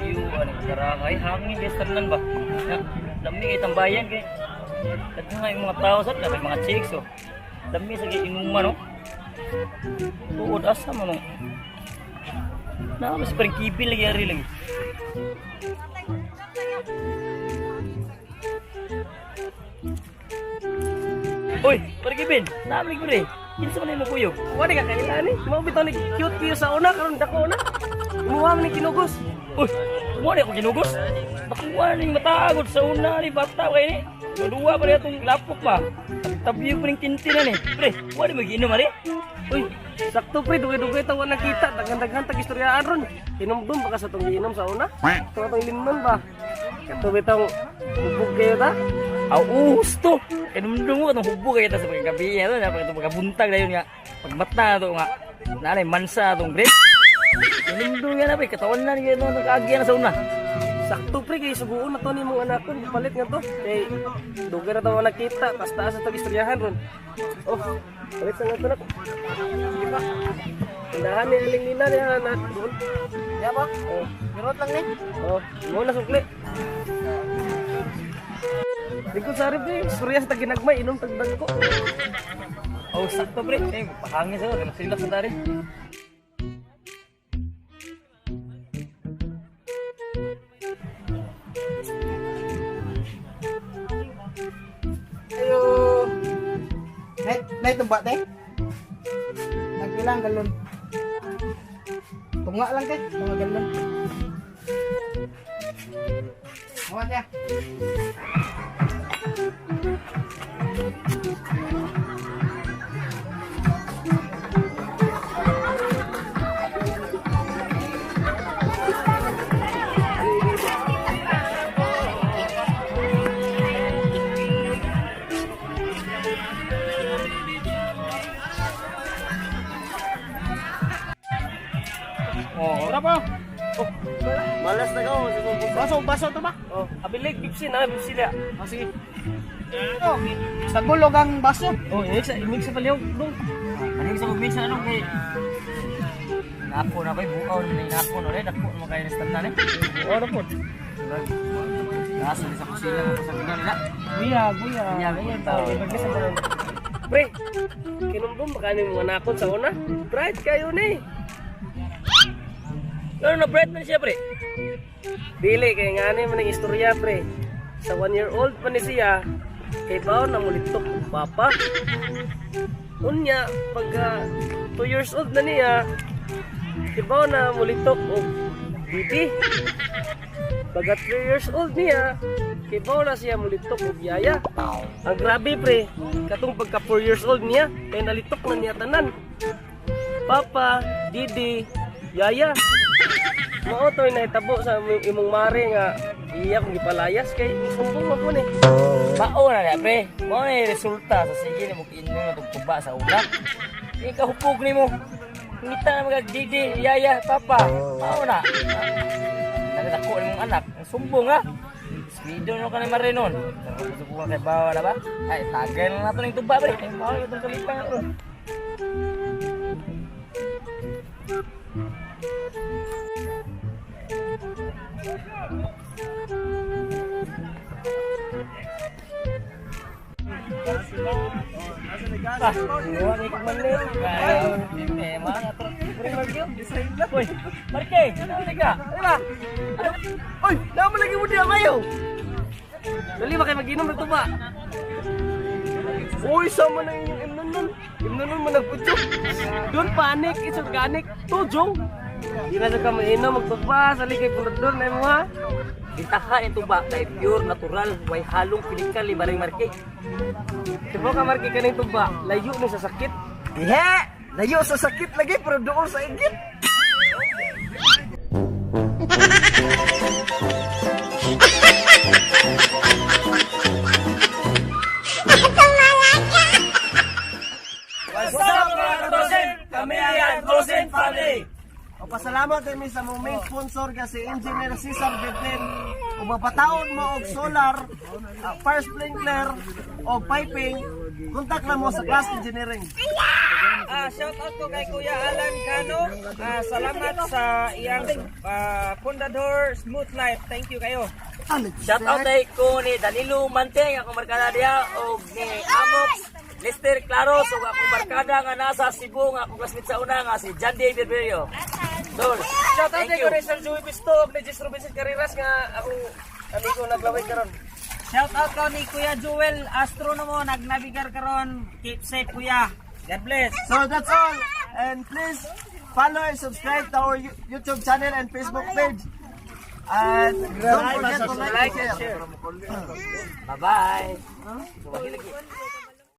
view, anong karakay, hangin kay tanan ba? Dami kay tambayan kay. Daghan nga yung mga tao sa may mga chicks oh. Dami sa inuman no. Tuod asa mo no. Na mas parang kibil lagi ari lagi. Oy, pergi bin. Nabalik ko rin. Kinsa man mo kuyog. Wala ka kailan eh. Mau bitaw ni cute kayo sa una karon dako na. Imuha man ni kinugos. Uy, mo ako ginugos. Nakuha ning matagod sa una ni bata kay ni. Dua pa rin itong lapok pa. Tabiyo pa rin tintinan eh. Pre, wala mo giinom ari. Uy, sakto pre, dugay-dugay tawa nakita. Daghan-daghan tag istoryaan ron. Inom-dum baka sa tong giinom sa una. Ito atong limnon ba? Kato bitong bubog kayo ta. Aw, gusto. Kinumdum mo itong hubog kayo sa pagkabi. Ito na, pag pagkabuntag na yun nga. Pagmata ito nga. Nanay, mansa itong break. Kinumdum nga na pre, katawan na niya ito nag-agya na sa una. Sakto pre, kay suguon na to ni mong anak ko. Palit nga to. Kay dugay na tawa nakita. Taas-taas sa tag istoryahan ron. Oh, palit sa nga to na ko. Sige pa. Tindahan ni Aling Nina niya na doon. Kaya ba? Oh, mirot lang ni. Oh, mo na sukli. Lingkod sa harap eh, surya sa taginagmay, inom tagdag ko. Oh, sakto pre. Eh, pahangin sa ito. Silak sa tari. Ayo. Nay tumba teh. Nagbilang galon. Tunga lang teh, mga galon. Awat ya. Oh, Berapa? Oh, malas na ka. Baso to ba? Oh, abilig, bipsi na, bipsi na. Oh, sige. Oh, sa gulog ang baso. Oh, imig sa paliw. Dong. Kaning sa pagmisa ano kay napon ako bukaw ni napon ulit dako mo kay stand eh. Oh, ano po? Nasa sa kusina mo sa kanila nila. Buya. Buya, buya. Tao, ibig sa mga. Pre, kinumdum baka ni mga nakon sa una. Bright kayo ni. Pero na bread man siya pre. Dili kay ngani man ang istorya pre. Sa 1-year-old pa ni siya, kay baon na mulitok ang papa. Unya pagka 2 years old na niya, kay baon na mulitok og bibi. Pagka 3 years old niya, kay baon na siya mulitok og yaya. Ang grabe pre, katong pagka 4 years old niya, kay nalitok na niya tanan. Papa, Didi, Yaya. Mao to'y nahitabo sa imong mare nga iya kung gipalayas kay sumbong mo po ni. Bao na na pre. Mo ni resulta sa sige ni mo kiinom na tong tuba sa utak. Ikaw hupog nimo. Ngita na mga didi, yaya, papa. Mao na. Nagdako imong anak, sumbong ha. Speedo no kanay marinon. Subukan kay bawa na ba? Ay tagay na nato ning tuba pre. Mao itong kalipang ato. Iwan ni kong manlit. Tema na to. Bring magyo. Uy, Marke, ano ka? Diba? Oy, naman lagi mo diya kayo. Dali ba kayo mag-inom ng tuba? Uy, sama na yung imnanon. Imnanon mo nagputyo. Doon panik, it's organic. Tujong. Di na sa mainom, magtuba. Sali kay punador na mo ha. Bintaka yung tuba kay pure natural, way halong pinikal ni Baring Marke. Diba ka Marky kaning tuba? Layo mo sa sakit. Dihe, layo sa sakit lagi pero doon sa igit. What's up mga Trosen? Kami ang Trosen Family! O pasalamat kami sa mong main sponsor kasi Engineer Cesar Bedlen. Kung mapataon mo og solar, fire sprinkler o piping, kontak lang mo sa Class Engineering. Shout out ko kay Kuya Alan Cano. Salamat sa iyang Fundador Smooth Life. Thank you kayo. Shout out kay ko ni Danilo Manteng, akong barkada diha, o ni Amox Lester Claros, o akong barkada nga nasa Cebu, nga akong classmate sa una nga si John Day Berberio. So, Shout out thank kay you. Sir Joey Pisto, ni Jess Robinson Carreras nga akong amigo naglaway karon. Shout out ko ni Kuya Joel, astronomo, nagnabigar karon. Keep safe kuya. God bless. So that's all. And please follow and subscribe to our YouTube channel and Facebook page. And don't forget to like and share. Bye-bye.